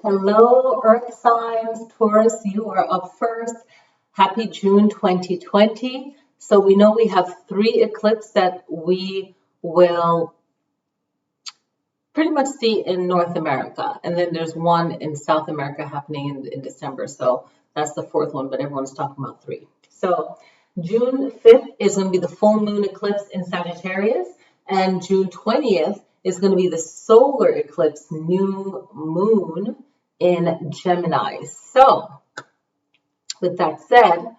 Hello, Earth signs, Taurus, you are up first. Happy June 2020. So we know we have 3 eclipses that we will pretty much see in North America. And then there's one in South America happening in December. So that's the 4th one, but everyone's talking about 3. So June 5th is going to be the full moon eclipse in Sagittarius. And June 20th is going to be the solar eclipse, new moon in Gemini. So with that said,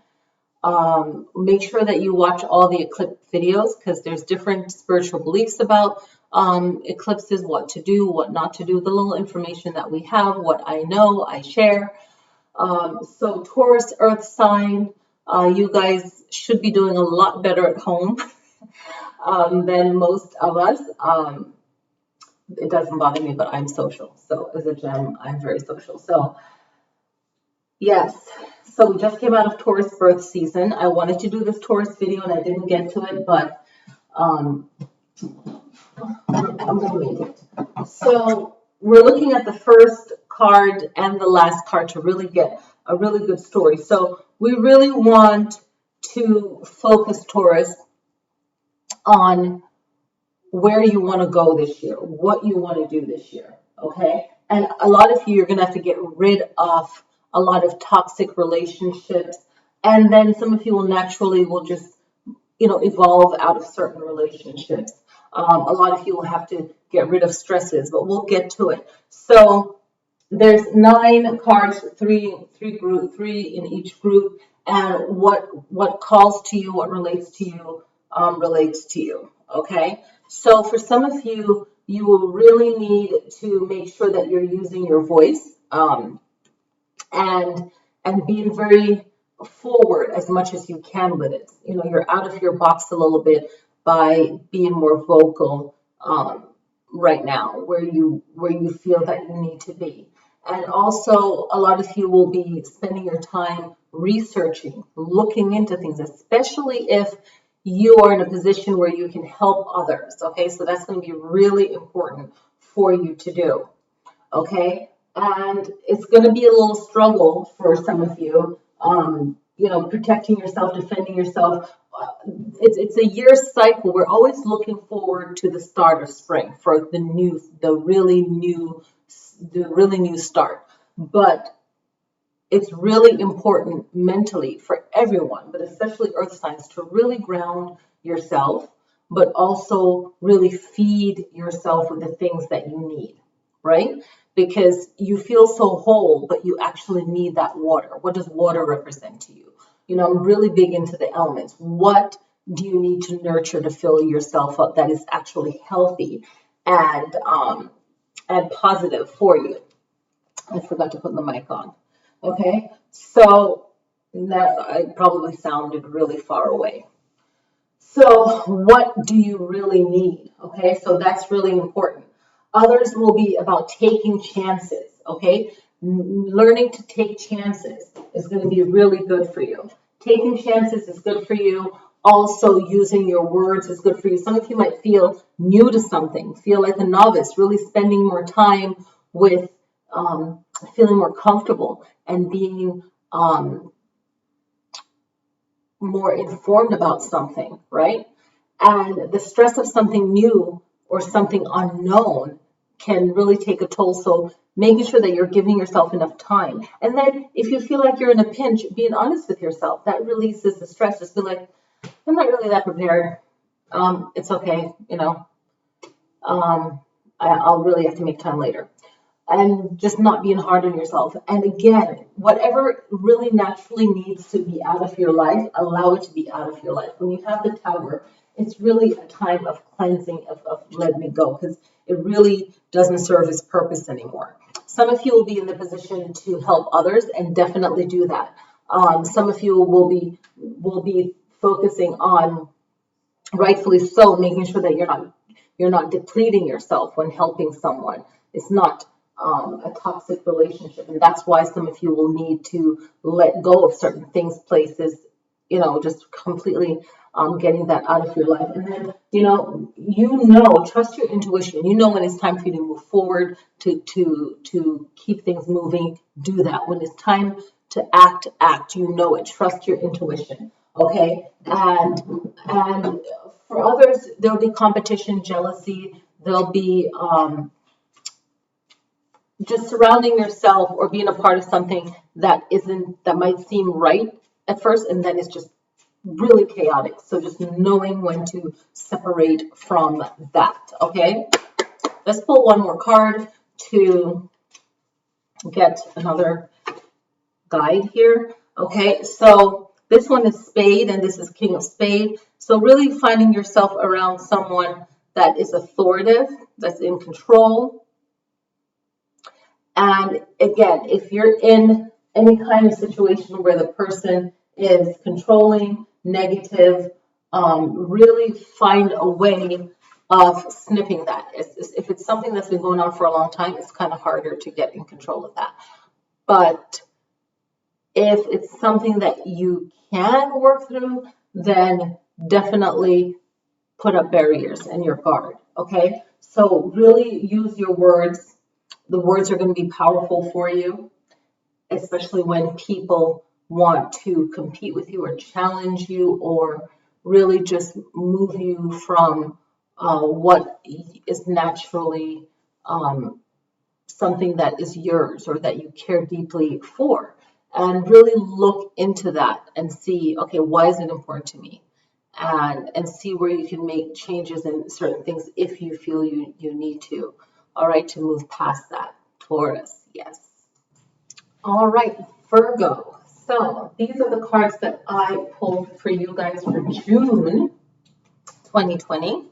make sure that you watch all the eclipse videos because there's different spiritual beliefs about eclipses, what to do, what not to do, the little information that we have, what I know, I share. So Taurus earth sign, you guys should be doing a lot better at home than most of us. It doesn't bother me, but I'm social. So as a gem, I'm very social. So yes, so we just came out of Taurus birth season. I wanted to do this Taurus video and I didn't get to it, but I'm going to make it. So we're looking at the first card and the last card to really get a really good story. So we really want to focus, Taurus, on where you want to go this year, what you want to do this year, okay? And a lot of you are going to have to get rid of a lot of toxic relationships, and then some of you will just, evolve out of certain relationships. A lot of you will have to get rid of stresses, but we'll get to it. So there's 9 cards, three in each group, and what calls to you, what relates to you, okay? So for some of you, you will really need to make sure that you're using your voice and being very forward as much as you can with it. You're out of your box a little bit by being more vocal right now, where you feel that you need to be. And also, a lot of you will be spending your time researching, looking into things, especially if you are in a position where you can help others, okay? So that's going to be really important for you to do, okay? And it's going to be a little struggle for some of you, protecting yourself, defending yourself. It's a year cycle. We're always looking forward to the start of spring for the really new start. But it's really important mentally for everyone, but especially earth signs, to really ground yourself, but also really feed yourself with the things that you need, right? Because you feel so whole, but you actually need that water. What does water represent to you? I'm really big into the elements. What do you need to nurture to fill yourself up that is actually healthy and positive for you? I forgot to put the mic on. Okay, so that I probably sounded really far away. So what do you really need? Okay, so that's really important. Others will be about taking chances. Okay, learning to take chances is going to be really good for you. Taking chances is good for you. Also, using your words is good for you. Some of you might feel new to something, feel like a novice, really spending more time with feeling more comfortable and being more informed about something, right? And the stress of something new or something unknown can really take a toll. So making sure that you're giving yourself enough time. And then if you feel like you're in a pinch, being honest with yourself, that releases the stress. Just be like, I'm not really that prepared. It's okay, I'll really have to make time later. And just not being hard on yourself. And again, whatever really naturally needs to be out of your life, allow it to be out of your life. When you have the Tower, it's really a time of cleansing, of letting it go, because it really doesn't serve its purpose anymore. Some of you will be in the position to help others, and definitely do that. Some of you will be focusing on, rightfully so, making sure that you're not depleting yourself when helping someone. It's not a toxic relationship, and that's why some of you will need to let go of certain things, places, just completely getting that out of your life. And then, trust your intuition. You know when it's time for you to move forward, to keep things moving, do that. When it's time to act. You know it. Trust your intuition. Okay. And for others, there'll be competition, jealousy. There'll be just surrounding yourself or being a part of something that might seem right at first, and then it's just really chaotic. So just knowing when to separate from that. Okay, let's pull one more card to get another guide here. Okay, so this one is Spade and this is King of Spade. So really finding yourself around someone that is authoritative, that's in control. And again, if you're in any kind of situation where the person is controlling, negative, really find a way of snipping that. If it's something that's been going on for a long time, it's kind of harder to get in control of that. But if it's something that you can work through, then definitely put up barriers and your guard. Okay, so really use your words. The words are going to be powerful for you, especially when people want to compete with you or challenge you or really just move you from what is naturally something that is yours or that you care deeply for. And really look into that and see, okay, why is it important to me? And see where you can make changes in certain things if you feel you need to. All right, to move past that. Taurus, yes. All right, Virgo. So these are the cards that I pulled for you guys for June 2020.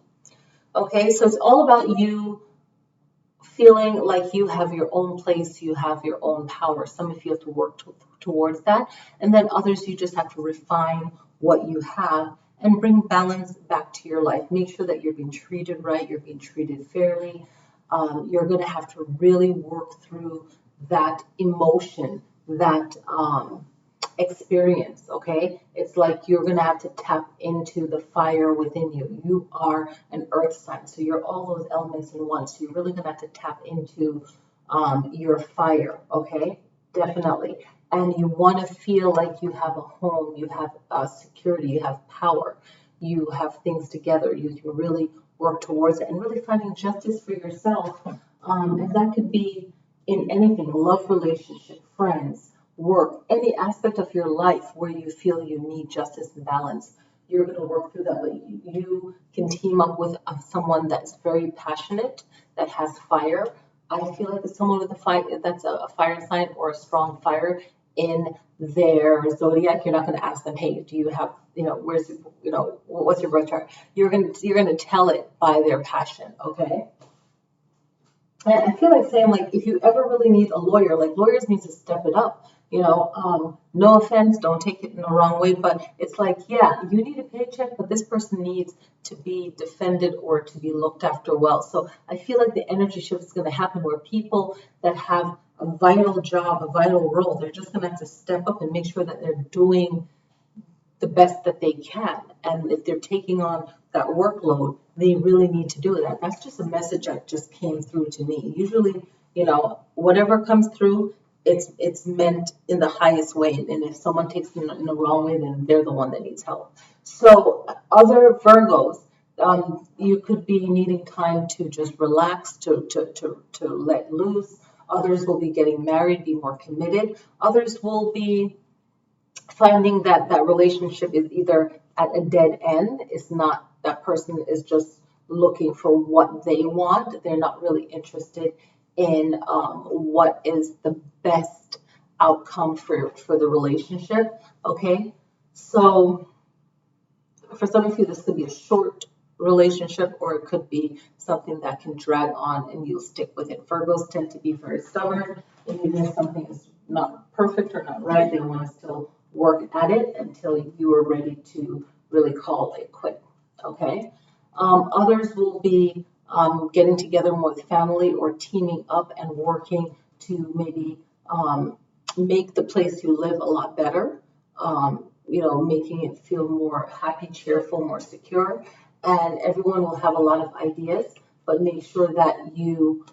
Okay, so it's all about you feeling like you have your own place, you have your own power. Some of you have to work towards that. And then others, you just have to refine what you have and bring balance back to your life. Make sure that you're being treated right, you're being treated fairly. You're going to have to really work through that emotion, that experience, okay? It's like you're going to have to tap into the fire within you. You are an earth sign, so you're all those elements in one. So you're really going to have to tap into your fire, okay? Definitely. And you want to feel like you have a home, you have security, you have power, you have things together. You can really work towards it and really finding justice for yourself. And that could be in anything, love, relationship, friends, work, any aspect of your life where you feel you need justice and balance. You're going to work through that, but you can team up with someone that's very passionate, that has fire. I feel like it's someone with a fire, that's a fire sign or a strong fire in their zodiac. You're not going to ask them, hey, do you have, where's, what's your birth chart? You're going to tell it by their passion, okay? And I feel like saying, like, if you ever really need a lawyer, like, lawyers need to step it up. No offense, don't take it in the wrong way, but it's like, yeah, you need a paycheck, but this person needs to be defended or to be looked after well. So I feel like the energy shift is going to happen where people that have a vital job, a vital role, they're just going to have to step up and make sure that they're doing the best that they can. And if they're taking on that workload, they really need to do that. That's just a message that just came through to me. Usually, whatever comes through, it's meant in the highest way. And if someone takes it in the wrong way, then they're the one that needs help. So other Virgos, you could be needing time to just relax, to let loose. Others will be getting married, be more committed. Others will be finding that relationship is either at a dead end. It's not, that person is just looking for what they want. They're not really interested in what is the best outcome for the relationship. Okay, so for some of you, this could be a short relationship, or it could be something that can drag on and you'll stick with it. Virgos tend to be very stubborn, and even if something is not perfect or not right, they want to still work at it until you are ready to really call it quit. Okay. Others will be getting together more with family or teaming up and working to maybe make the place you live a lot better. making it feel more happy, cheerful, more secure. And everyone will have a lot of ideas, but make sure that you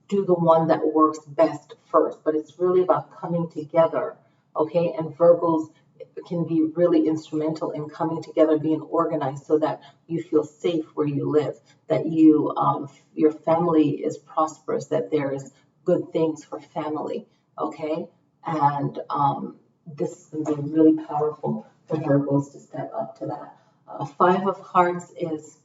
do the one that works best first. But it's really about coming together, okay? And Virgos can be really instrumental in coming together, being organized so that you feel safe where you live, that your family is prosperous, that there's good things for family, okay? And this is going to be really powerful for Virgos to step up to that. Five of Hearts is,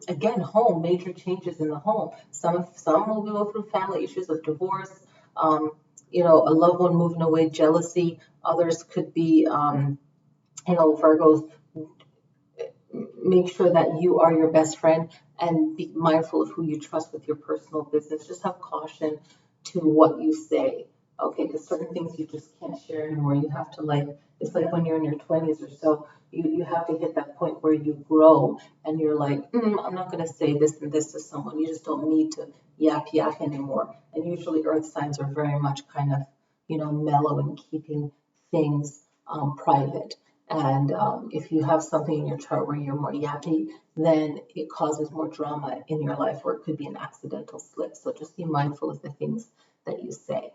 again, home, major changes in the home. Some will go through family issues of divorce, a loved one moving away, jealousy. Others could be, Virgos, make sure that you are your best friend and be mindful of who you trust with your personal business. Just have caution to what you say, okay? Because certain things you just can't share anymore. You have to it's like when you're in your 20s or so, you have to hit that point where you grow and you're like, I'm not going to say this and this to someone. You just don't need to yap anymore. And usually earth signs are very much kind of, mellow and keeping things private. And if you have something in your chart where you're more yappy, then it causes more drama in your life, or it could be an accidental slip. So just be mindful of the things that you say.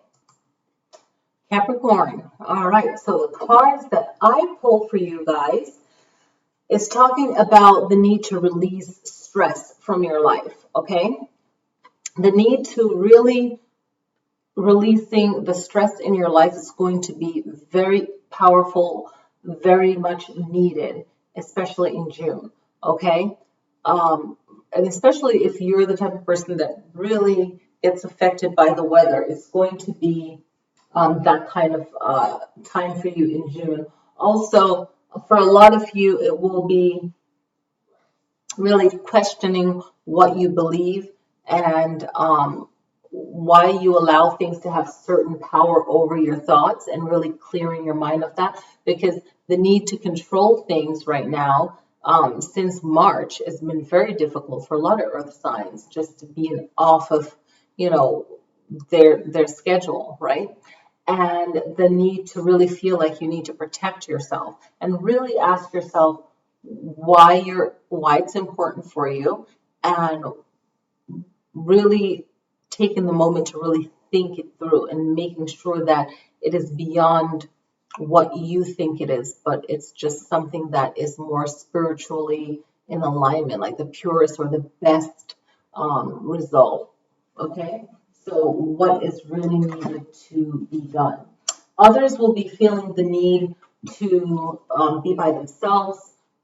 Capricorn. All right. So the cards that I pull for you guys is talking about the need to release stress from your life. Okay. The need to really releasing the stress in your life is going to be very powerful, very much needed, especially in June, okay? And especially if you're the type of person that really gets affected by the weather, it's going to be that kind of time for you in June. Also, for a lot of you, it will be really questioning what you believe and why you allow things to have certain power over your thoughts, and really clearing your mind of that, because the need to control things right now since March has been very difficult for a lot of earth signs, just being off of their schedule, right? And the need to really feel like you need to protect yourself, and really ask yourself why it's important for you, and really taking the moment to really think it through and making sure that it is beyond what you think it is, but it's just something that is more spiritually in alignment, like the purest or the best result. Okay, so what is really needed to be done? Others will be feeling the need to be by themselves,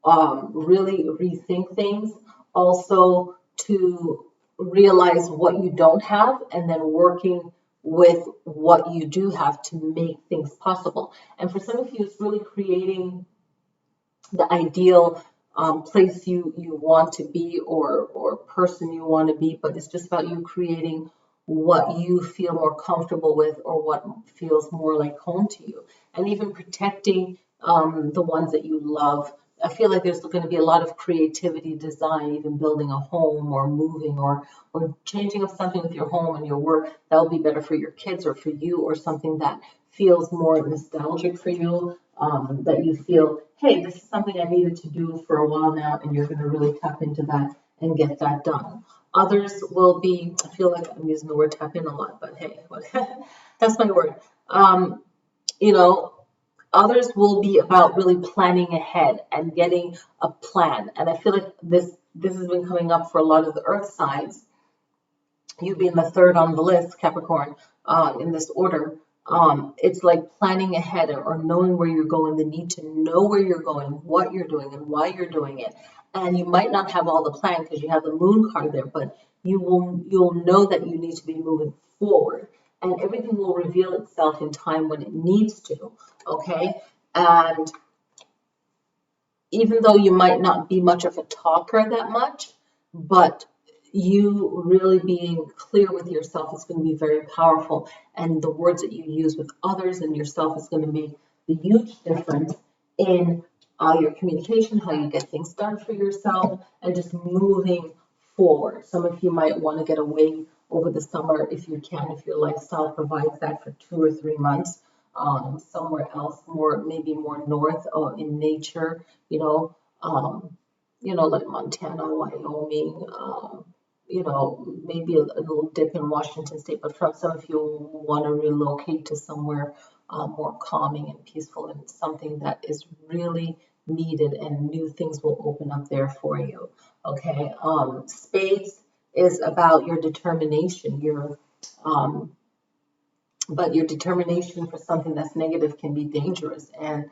really rethink things, also to realize what you don't have, and then working with what you do have to make things possible. And for some of you, it's really creating the ideal place you want to be, or person you want to be, but it's just about you creating what you feel more comfortable with, or what feels more like home to you, and even protecting the ones that you love. I feel like there's going to be a lot of creativity, design, even building a home, or moving, or changing of something with your home and your work. That'll be better for your kids or for you, or something that feels more nostalgic for you, that you feel, hey, this is something I needed to do for a while now, and you're going to really tap into that and get that done. Others will be, I feel like I'm using the word tap in a lot, but hey, that's my word. Others will be about really planning ahead and getting a plan. And I feel like this has been coming up for a lot of the earth signs. You being the third on the list, Capricorn, in this order. It's like planning ahead, or knowing where you're going, the need to know where you're going, what you're doing, and why you're doing it. And you might not have all the plan because you have the moon card there, but you'll know that you need to be moving forward. And everything will reveal itself in time when it needs to, okay? And even though you might not be much of a talker that much, but you really being clear with yourself is going to be very powerful. And the words that you use with others and yourself is going to make the huge difference in your communication, how you get things done for yourself, and just moving forward. Some of you might want to get away over the summer if you can, if your lifestyle provides that, for 2 or 3 months. somewhere else, maybe more north or in nature, like Montana, Wyoming, maybe a little dip in Washington State, but for some of you want to relocate to somewhere more calming and peaceful and something that is really needed, and new things will open up there for you. Okay, spades is about your determination, but your determination for something that's negative can be dangerous, and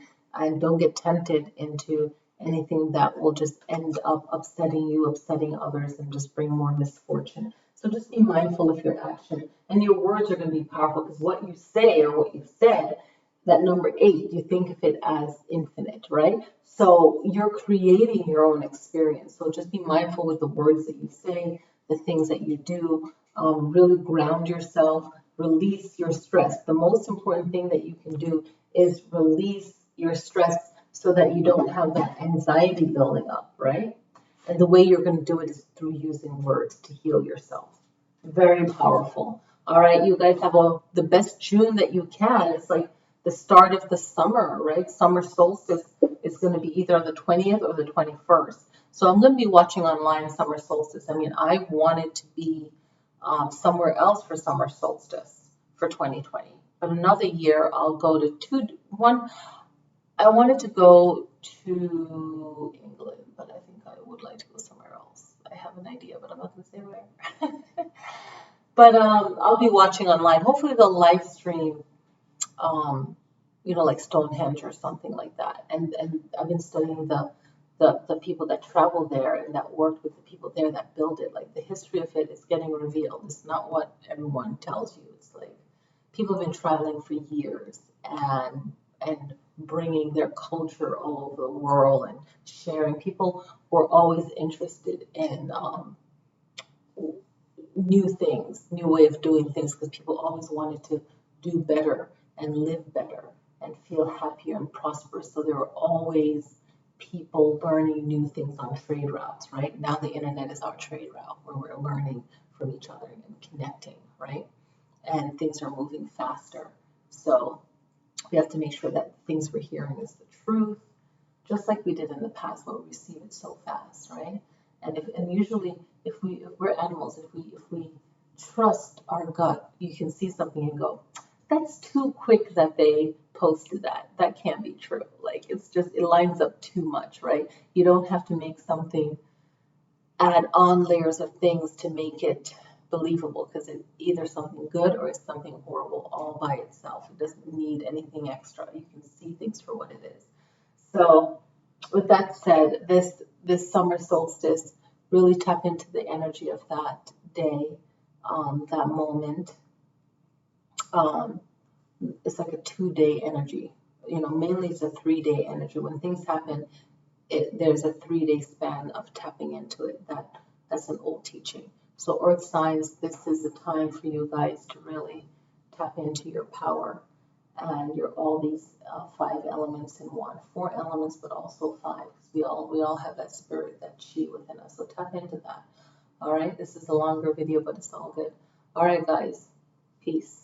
don't get tempted into anything that will just end up upsetting you, upsetting others, and just bring more misfortune. So just be mindful of your action, and your words are going to be powerful, because what you say or what you said, that number 8, you think of it as infinite, right? So you're creating your own experience. So just be mindful with the words that you say, the things that you do. Really ground yourself, release your stress. The most important thing that you can do is release your stress so that you don't have that anxiety building up, right? And the way you're going to do it is through using words to heal yourself. Very powerful. All right, you guys have the best June that you can. It's like the start of the summer, right? Summer solstice is going to be either on the 20th or the 21st. So I'm going to be watching online summer solstice. I mean, I wanted to be somewhere else for summer solstice for 2020. But another year, I'll go to I wanted to go to England, but I think I would like to go somewhere else. I have an idea, but I'm not going to say where. But I'll be watching online. Hopefully they'll live stream, like Stonehenge or something like that. And I've been studying the people that travel there and that worked with the people there that built it. Like the history of it is getting revealed. It's not what everyone tells you. It's like people have been traveling for years and bringing their culture all over the world and sharing. People were always interested in new things, new way of doing things, because people always wanted to do better and live better and feel happier and prosperous. So there were always people learning new things on trade routes, right? Now the internet is our trade route where we're learning from each other and connecting, right? And things are moving faster. So we have to make sure that things we're hearing is the truth, just like we did in the past when we receive it so fast, right? And usually if we're animals, if we trust our gut, you can see something and go, that's too quick that they posted that. That can't be true. Like it lines up too much, right? You don't have to make something, add on layers of things to make it believable, because it's either something good or it's something horrible all by itself. It doesn't need anything extra. You can see things for what it is. So with that said, this summer solstice, really tap into the energy of that day, that moment. It's like a 2-day energy. Mainly it's a 3-day energy. When things happen, there's a 3-day span of tapping into it. That's an old teaching. So earth signs, this is the time for you guys to really tap into your power and all these 5 elements in one. 4 elements, but also 5. We all have that spirit, that chi within us. So tap into that. All right. This is a longer video, but it's all good. All right, guys. Peace.